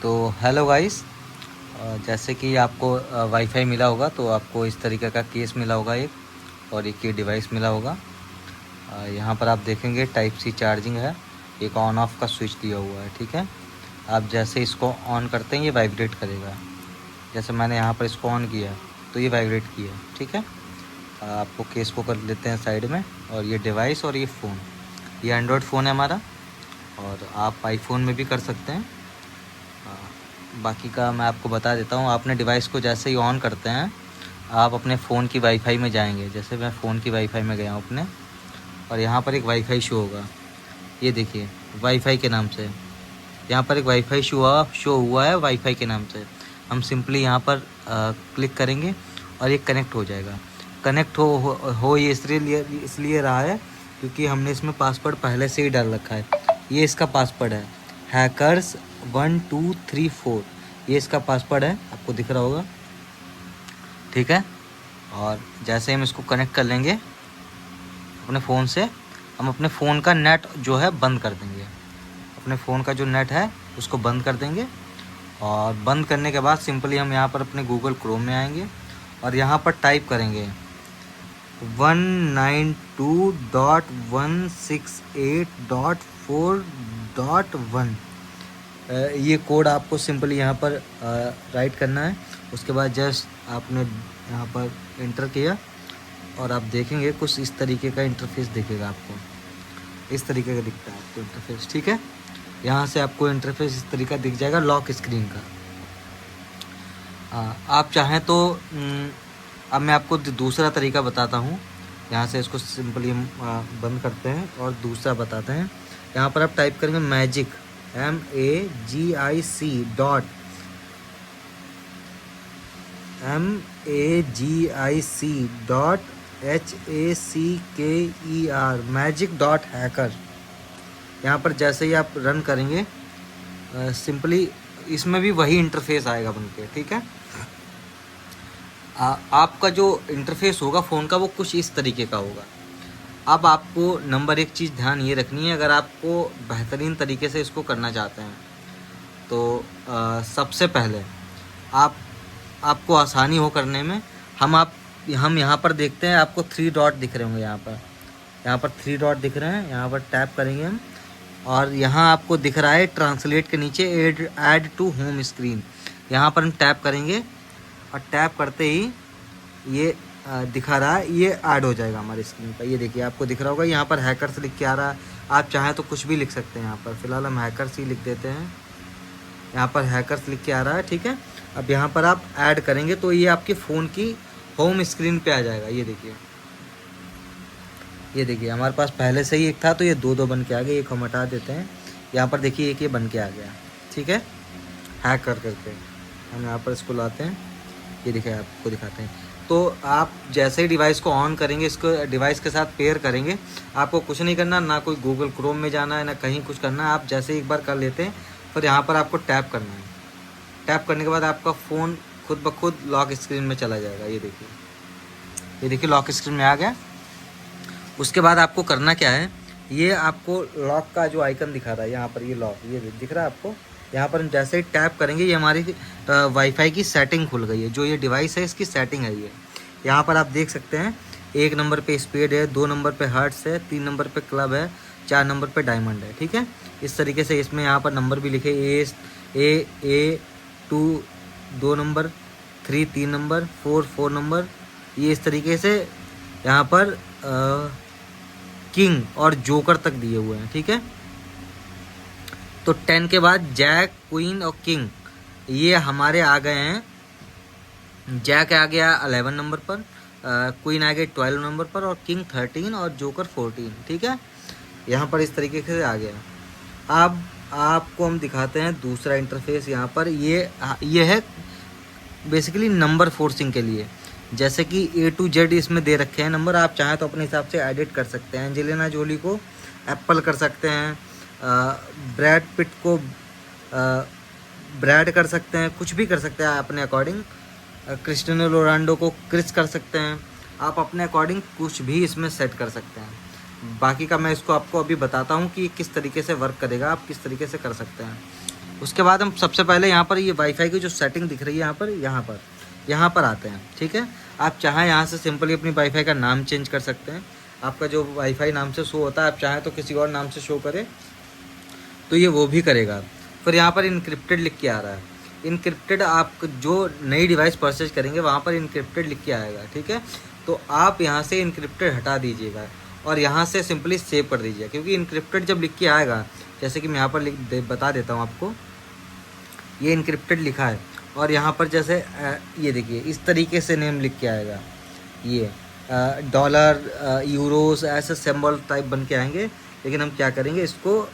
तो hello guys, जैसे कि आपको वाईफाई मिला होगा तो आपको इस तरीके का केस मिला होगा एक, और एक ये डिवाइस मिला होगा। यहाँ पर आप देखेंगे टाइप सी चार्जिंग है, एक ऑन ऑफ का स्विच दिया हुआ है। ठीक है, आप जैसे इसको ऑन करते हैं ये वाइब्रेट करेगा। जैसे मैंने यहाँ पर इसको ऑन किया तो ये वाइब्रेट किया। ठीक है, आपको केस को कर लेते हैं साइड में। और ये डिवाइस और ये फ़ोन, ये एंड्रॉयड फ़ोन है हमारा, और आप आईफोन में भी कर सकते हैं। बाकी का मैं आपको बता देता हूँ। आपने डिवाइस को जैसे ही ऑन करते हैं आप अपने फ़ोन की वाईफाई में जाएंगे। जैसे मैं फ़ोन की वाईफाई में गया हूँ अपने, और यहाँ पर एक वाईफाई शो होगा। ये देखिए वाईफाई के नाम से यहाँ पर एक वाईफाई शो हुआ है वाईफाई के नाम से। हम सिंपली यहाँ पर क्लिक करेंगे और ये कनेक्ट हो जाएगा। कनेक्ट हो ये इसलिए रहा है क्योंकि हमने इसमें पासवर्ड पहले से ही डाल रखा है। ये इसका पासवर्ड है, हैकर्स 1234, ये इसका पासवर्ड है, आपको दिख रहा होगा। ठीक है, और जैसे हम इसको कनेक्ट कर लेंगे अपने फ़ोन से, हम अपने फ़ोन का नेट जो है बंद कर देंगे। अपने फ़ोन का जो नेट है उसको बंद कर देंगे। और बंद करने के बाद सिंपली हम यहाँ पर अपने गूगल क्रोम में आएंगे और यहाँ पर टाइप करेंगे 192.168.4.1। ये कोड आपको सिंपली यहाँ पर राइट करना है। उसके बाद जस्ट आपने यहाँ पर इंटर किया और आप देखेंगे कुछ इस तरीके का इंटरफेस दिखेगा आपको। इस तरीके का दिखता है आपको इंटरफेस। ठीक है, यहाँ से आपको इंटरफेस इस तरीका दिख जाएगा लॉक स्क्रीन का। आप चाहें तो अब मैं आपको दूसरा तरीका बताता हूँ। यहाँ से इसको सिंपली बंद करते हैं और दूसरा बताते हैं। यहाँ पर आप टाइप करेंगे मैजिक MAGIC.HACKER magic.hacker। यहाँ पर जैसे ही आप रन करेंगे सिंपली इसमें भी वही इंटरफेस आएगा बनके। ठीक है, आपका जो इंटरफेस होगा फ़ोन का वो कुछ इस तरीके का होगा। अब आपको नंबर एक चीज़ ध्यान ये रखनी है, अगर आपको बेहतरीन तरीके से इसको करना चाहते हैं तो सबसे पहले आपको आसानी हो करने में हम यहाँ पर देखते हैं, आपको 3 डॉट दिख रहे होंगे। यहाँ पर 3 डॉट दिख रहे हैं, यहाँ पर टैप करेंगे हम और यहाँ आपको दिख रहा है ट्रांसलेट के नीचे ऐड टू होम स्क्रीन। यहाँ पर हम टैप करेंगे और टैप करते ही ये दिखा रहा है, ये ऐड हो जाएगा हमारी स्क्रीन पर। ये देखिए आपको दिख रहा होगा, यहाँ पर हैकर्स लिख के आ रहा है। आप चाहें तो कुछ भी लिख सकते हैं। यहाँ पर फ़िलहाल हम हैकर्स ही लिख देते हैं। यहाँ पर हैकर्स लिख के आ रहा है। ठीक है, अब यहाँ पर आप ऐड करेंगे तो ये आपके फ़ोन की होम स्क्रीन पे आ जाएगा। ये देखिए हमारे पास पहले से ही एक था तो ये 2 बन के आ गए। एक हम हटा देते हैं। यहाँ पर देखिए एक ये बन के आ गया। ठीक है, हैक करके हम यहाँ पर इसको लाते हैं। ये देखिए आपको दिखाते हैं। तो आप जैसे ही डिवाइस को ऑन करेंगे, इसको डिवाइस के साथ पेयर करेंगे, आपको कुछ नहीं करना, ना कोई गूगल क्रोम में जाना है ना कहीं कुछ करना है। आप जैसे ही एक बार कर लेते हैं फिर यहाँ पर आपको टैप करना है। टैप करने के बाद आपका फ़ोन खुद ब खुद लॉक स्क्रीन में चला जाएगा। ये देखिए लॉक स्क्रीन में आ गया। उसके बाद आपको करना क्या है, ये आपको लॉक का जो आइकन दिखा रहा है यहाँ पर, ये लॉक ये दिख रहा है आपको। यहाँ पर हम जैसे ही टैप करेंगे ये हमारी वाईफाई की सेटिंग खुल गई है। जो ये डिवाइस है इसकी सेटिंग है ये। यहाँ पर आप देख सकते हैं 1 नंबर पे स्पीड है, 2 नंबर पे हर्ट्स है, 3 नंबर पे क्लब है, 4 नंबर पे डायमंड है। ठीक है, इस तरीके से इसमें यहाँ पर नंबर भी लिखे ए 2 नंबर, 3 3 नंबर, 4 नंबर। ये इस तरीके से यहाँ पर किंग और जोकर तक दिए हुए हैं। ठीक है, तो 10 के बाद जैक, क्वीन और किंग ये हमारे आ गए हैं। जैक आ गया 11 नंबर पर, क्वीन आ गई 12 नंबर पर, और किंग 13 और जोकर 14। ठीक है, यहाँ पर इस तरीके से आ गया। अब आपको हम दिखाते हैं दूसरा इंटरफेस। यहाँ पर ये है बेसिकली नंबर फोर्सिंग के लिए। जैसे कि A to Z इसमें दे रखे हैं नंबर, आप चाहें तो अपने हिसाब से एडिट कर सकते हैं। एंजेलिना जोली को एप्पल कर सकते हैं, ब्रैड पिट को ब्रैड कर सकते हैं, कुछ भी कर सकते हैं अपने अकॉर्डिंग। क्रिस्टियानो रोनाल्डो को क्रिस कर सकते हैं। आप अपने अकॉर्डिंग कुछ भी इसमें सेट कर सकते हैं। बाकी का मैं इसको आपको अभी बताता हूँ कि किस तरीके से वर्क करेगा, आप किस तरीके से कर सकते हैं। उसके बाद हम सबसे पहले यहाँ पर ये वाईफाई की जो सेटिंग दिख रही है यहाँ पर आते हैं। ठीक है, आप चाहें यहाँ से सिंपली अपनी वाईफाई का नाम चेंज कर सकते हैं। आपका जो वाईफाई नाम से शो होता है, आप चाहें तो किसी और नाम से शो करें तो ये वो भी करेगा। फिर यहाँ पर इनक्रिप्टेड लिख के आ रहा है। इनक्रिप्टेड आप जो नई डिवाइस परचेज करेंगे वहाँ पर इनक्रिप्टेड लिख के आएगा। ठीक है, तो आप यहाँ से इनक्रिप्टेड हटा दीजिएगा और यहाँ से सिंपली सेव कर दीजिए, क्योंकि इनक्रिप्टेड जब लिख के आएगा, जैसे कि मैं यहाँ पर बता देता हूँ आपको, ये इनक्रिप्टेड लिखा है और यहाँ पर जैसे ये देखिए इस तरीके से नेम लिख के आएगा, ये डॉलर यूरोस ऐसे सिंबल टाइप बन के आएंगे। लेकिन हम क्या करेंगे, इसको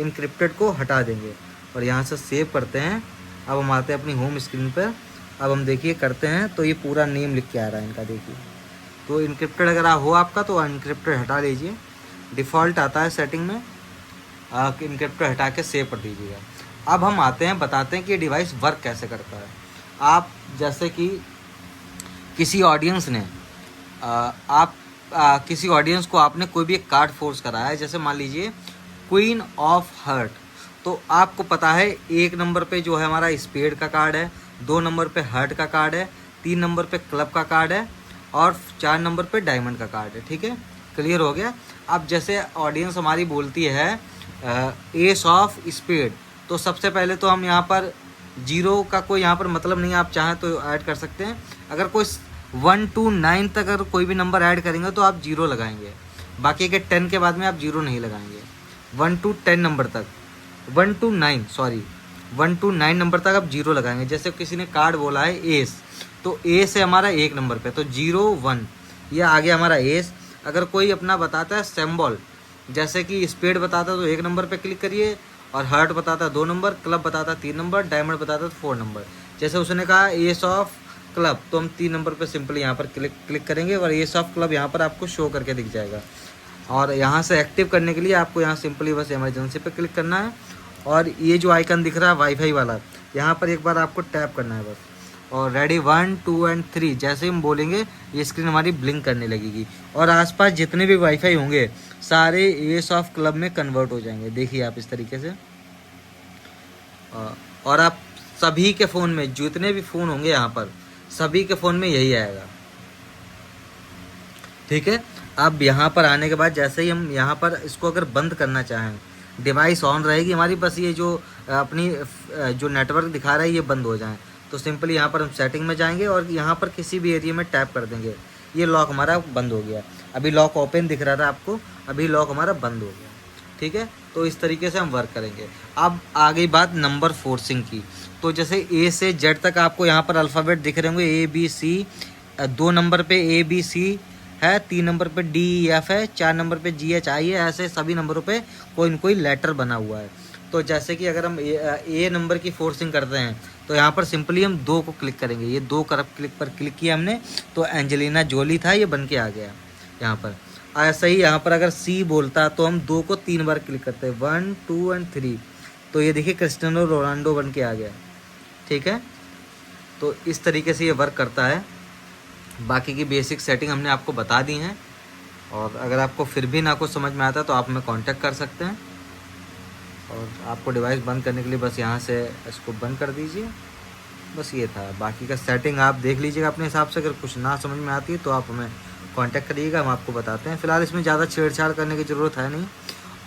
इनक्रिप्टेड को हटा देंगे और यहाँ से सेव करते हैं। अब हम आते हैं अपनी होम स्क्रीन पर। अब हम देखिए करते हैं तो ये पूरा नेम लिख के आ रहा है इनका, देखिए। तो इनक्रिप्टेड अगर हो आपका तो इनक्रिप्टेड हटा लीजिए, डिफ़ॉल्ट आता है सेटिंग में, इनक्रिप्टेड हटा के सेव कर दीजिएगा। अब हम आते हैं, बताते हैं कि ये डिवाइस वर्क कैसे करता है। आप जैसे कि किसी ऑडियंस ने किसी ऑडियंस को आपने कोई भी एक कार्ड फोर्स कराया है, जैसे मान लीजिए क्वीन ऑफ हार्ट, तो आपको पता है 1 नंबर पे जो है हमारा स्पेड का कार्ड है, 2 नंबर पे हार्ट का कार्ड है, 3 नंबर पे क्लब का कार्ड है और 4 नंबर पे डायमंड का कार्ड है। ठीक है, क्लियर हो गया। अब जैसे ऑडियंस हमारी बोलती है एस ऑफ स्पेड, तो सबसे पहले तो हम यहाँ पर 0 का कोई यहाँ पर मतलब नहीं है, आप चाहें तो ऐड कर सकते हैं। अगर कोई 1 to 9 तक अगर कोई भी नंबर ऐड करेंगे तो आप 0 लगाएंगे, बाकी के 10 के बाद में आप 0 नहीं लगाएंगे। 1 to 10 नंबर तक, 1 to 9 नंबर तक आप 0 लगाएंगे। जैसे किसी ने कार्ड बोला है एस, तो एस है हमारा 1 नंबर पे, तो 0 1 ये आ गया हमारा एस। अगर कोई अपना बताता है सिंबल, जैसे कि स्पेड बताता है तो 1 नंबर पे क्लिक करिए, और हार्ट बताता है 2 नंबर, क्लब बताता है 3 नंबर, डायमंड बताता है 4 नंबर। जैसे उसने कहा एस ऑफ क्लब, तो हम 3 नंबर पे सिंपली यहाँ पर क्लिक करेंगे और एस ऑफ क्लब यहाँ पर आपको शो करके दिख जाएगा। और यहाँ से एक्टिव करने के लिए आपको यहाँ सिंपली बस इमरजेंसी पे क्लिक करना है और ये जो आइकन दिख रहा है वाईफाई वाला, यहाँ पर एक बार आपको टैप करना है बस, और रेडी 1 2 and 3 जैसे हम बोलेंगे ये स्क्रीन हमारी ब्लिंक करने लगेगी और आसपास जितने भी वाईफाई होंगे सारे एस ऑफ क्लब में कन्वर्ट हो जाएंगे। देखिए आप इस तरीके से, और आप सभी के फ़ोन में, जितने भी फ़ोन होंगे यहाँ पर सभी के फ़ोन में यही आएगा। ठीक है, अब यहाँ पर आने के बाद जैसे ही हम यहाँ पर इसको अगर बंद करना चाहें, डिवाइस ऑन रहेगी हमारी, बस ये जो अपनी जो नेटवर्क दिखा रहा है ये बंद हो जाए, तो सिंपली यहाँ पर हम सेटिंग में जाएंगे और यहाँ पर किसी भी एरिया में टैप कर देंगे। ये लॉक हमारा बंद हो गया, अभी लॉक ओपन दिख रहा था आपको, अभी लॉक हमारा बंद हो गया। ठीक है, तो इस तरीके से हम वर्क करेंगे। अब आ गई बात नंबर फोर्सिंग की, तो जैसे ए से जेड तक आपको यहाँ पर अल्फ़ाबेट दिख रहे होंगे, ए बी सी, 2 नंबर पे ए बी सी है, 3 नंबर पे डी ई एफ है, 4 नंबर पे जी एच आई है, ऐसे सभी नंबरों पे कोई न कोई लेटर बना हुआ है। तो जैसे कि अगर हम ए नंबर की फोर्सिंग करते हैं तो यहाँ पर सिंपली हम 2 को क्लिक करेंगे, ये 2 क्लिक पर क्लिक किया हमने तो एंजेलिना जोली था, ये बन के आ गया यहाँ पर। ऐसा ही यहाँ पर अगर सी बोलता तो हम 2 को 3 बार क्लिक करते हैं, 1 2 and 3, तो ये देखिए क्रिस्टियानो रोनाल्डो बन के आ गया। ठीक है, तो इस तरीके से ये वर्क करता है। बाकी की बेसिक सेटिंग हमने आपको बता दी हैं, और अगर आपको फिर भी ना कुछ समझ में आता तो आप हमें कांटेक्ट कर सकते हैं। और आपको डिवाइस बंद करने के लिए बस यहाँ से इसको बंद कर दीजिए, बस ये था। बाकी का सेटिंग आप देख लीजिएगा अपने हिसाब से, अगर कुछ ना समझ में आती है तो आप हमें कांटेक्ट करिएगा, हम आपको बताते हैं। फ़िलहाल इसमें ज़्यादा छेड़छाड़ करने की ज़रूरत है नहीं।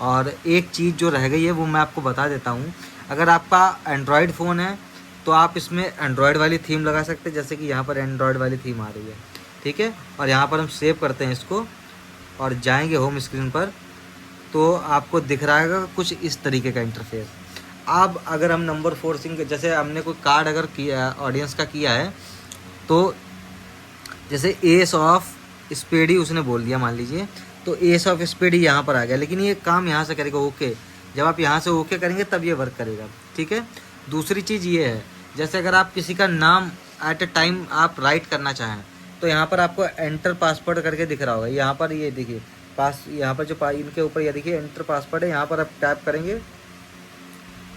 और एक चीज़ जो रह गई है वो मैं आपको बता देता हूँ, अगर आपका एंड्रॉयड फ़ोन है तो आप इसमें एंड्रॉयड वाली थीम लगा सकते हैं, जैसे कि यहाँ पर एंड्रॉयड वाली थीम आ रही है। ठीक है, और यहाँ पर हम सेव करते हैं इसको और जाएंगे होम स्क्रीन पर, तो आपको दिख रहा है कुछ इस तरीके का इंटरफेस। अब अगर हम नंबर फोर्सिंग, जैसे हमने कोई कार्ड अगर किया ऑडियंस का किया है, तो जैसे एस ऑफ स्पेड ही उसने बोल दिया मान लीजिए, तो एस ऑफ स्पेड ही यहाँ पर आ गया, लेकिन ये काम यहाँ से करेगा ओके। जब आप यहाँ से ओके करेंगे तब ये वर्क करेगा। ठीक है, दूसरी चीज़ ये है, जैसे अगर आप किसी का नाम एट अ टाइम आप राइट करना चाहें तो यहाँ पर आपको एंटर पासवर्ड करके दिख रहा होगा। यहाँ पर ये देखिए यहाँ पर जो इनके ऊपर ये देखिए एंटर पासवर्ड है, यहाँ पर आप टैप करेंगे,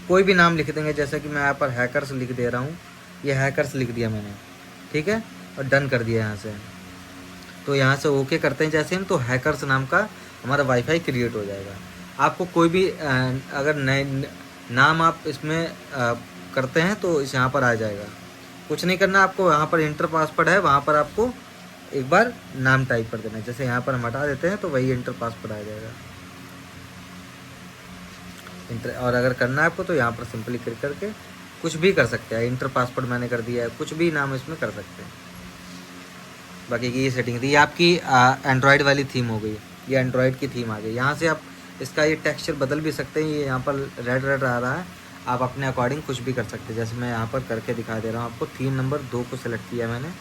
कोई भी नाम लिख देंगे, जैसे कि मैं यहाँ पर हैकर्स लिख दे रहा हूँ, ये हैकर्स लिख दिया मैंने। ठीक है, और डन कर दिया यहाँ से, तो यहाँ से ओके करते हैं जैसे हम, तो हैकर्स नाम का हमारा वाईफाई क्रिएट हो जाएगा। आपको कोई भी अगर नाम आप इसमें करते हैं तो इस यहाँ पर आ जाएगा। कुछ नहीं करना आपको, यहाँ पर इंटर पासवर्ड है, वहाँ पर आपको एक बार नाम टाइप कर देना है। जैसे यहाँ पर हम हटा देते हैं तो वही इंटर पासवर्ड आ जाएगा इंटर। और अगर करना है आपको तो यहाँ पर सिंपली क्लिक करके कुछ भी कर सकते हैं। इंटर पासवर्ड मैंने कर दिया है, कुछ भी नाम इसमें कर सकते हैं। बाकी की ये सेटिंग थी, ये आपकी एंड्रॉयड वाली थीम हो गई, ये एंड्रॉयड की थीम आ गई। यहाँ से आप इसका ये टेक्सचर बदल भी सकते हैं। ये यहाँ पर रेड रेड आ रहा है, आप अपने अकॉर्डिंग कुछ भी कर सकते हैं। जैसे मैं यहाँ पर करके दिखा दे रहा हूँ आपको। थीम नंबर 2 को सिलेक्ट किया मैंने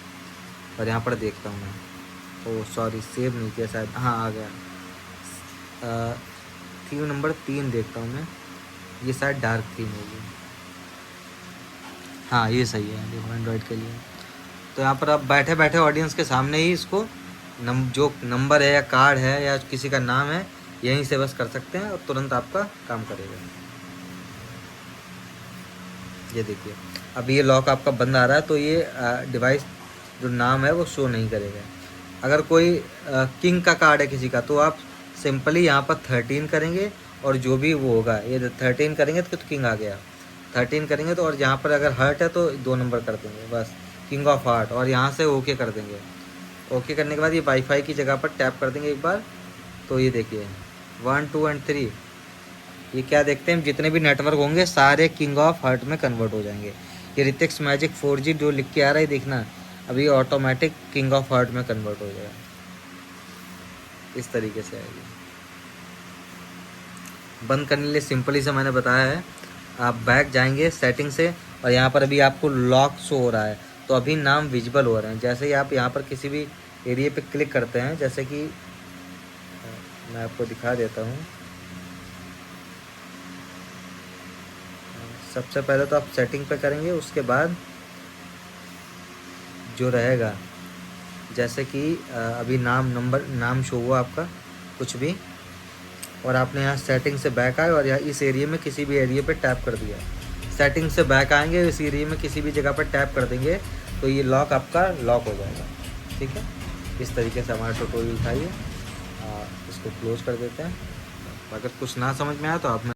और यहाँ पर देखता हूँ मैं। ओह सॉरी, सेव नहीं किया शायद, हाँ आ गया। थीम नंबर 3 देखता हूँ मैं, ये शायद डार्क थीम होगी। हाँ ये सही है, देखो एंड्रॉयड के लिए। तो यहाँ पर आप बैठे बैठे ऑडियंस के सामने ही इसको जो नंबर है या कार्ड है या किसी का नाम है यहीं से बस कर सकते हैं और तुरंत आपका काम करेगा। ये देखिए अभी ये लॉक आपका बंद आ रहा है तो ये डिवाइस जो नाम है वो शो नहीं करेगा। अगर कोई किंग का कार्ड है किसी का तो आप सिंपली यहाँ पर 13 करेंगे और जो भी वो होगा, ये 13 करेंगे तो किंग आ गया। 13 करेंगे तो, और यहाँ पर अगर हार्ट है तो 2 नंबर कर देंगे बस, किंग ऑफ हार्ट, और यहाँ से ओके कर देंगे। ओके करने के बाद ये वाईफाई की जगह पर टैप कर देंगे एक बार तो ये देखिए 1 2 और 3, ये क्या देखते हैं, जितने भी नेटवर्क होंगे सारे किंग ऑफ हार्ट में कन्वर्ट हो जाएंगे। ये रितेक्स मैजिक 4G जो लिख के आ रहा है देखना, अभी ऑटोमेटिक किंग ऑफ हार्ट में कन्वर्ट हो जाएगा। इस तरीके से आएगी। बंद करने के लिए सिंपली से मैंने बताया है, आप बैक जाएंगे सेटिंग से और यहाँ पर अभी आपको लॉक शो हो रहा है तो अभी नाम विजिबल हो रहे हैं। जैसे ही आप यहाँ पर किसी भी एरिया पे क्लिक करते हैं, जैसे कि मैं आपको दिखा देता हूँ। सबसे पहले तो आप सेटिंग पे करेंगे, उसके बाद जो रहेगा जैसे कि अभी नाम शो हुआ आपका कुछ भी, और आपने यहाँ सेटिंग से बैक आए और यहाँ इस एरिया में किसी भी एरिया पे टैप कर दिया। सेटिंग से बैक आएंगे, इस एरिया में किसी भी जगह पर टैप कर देंगे तो ये लॉक आपका लॉक हो जाएगा। ठीक है, इस तरीके से हमारा ट्यूटोरियल था ये। इसको क्लोज कर देते हैं। अगर कुछ ना समझ में आया तो आप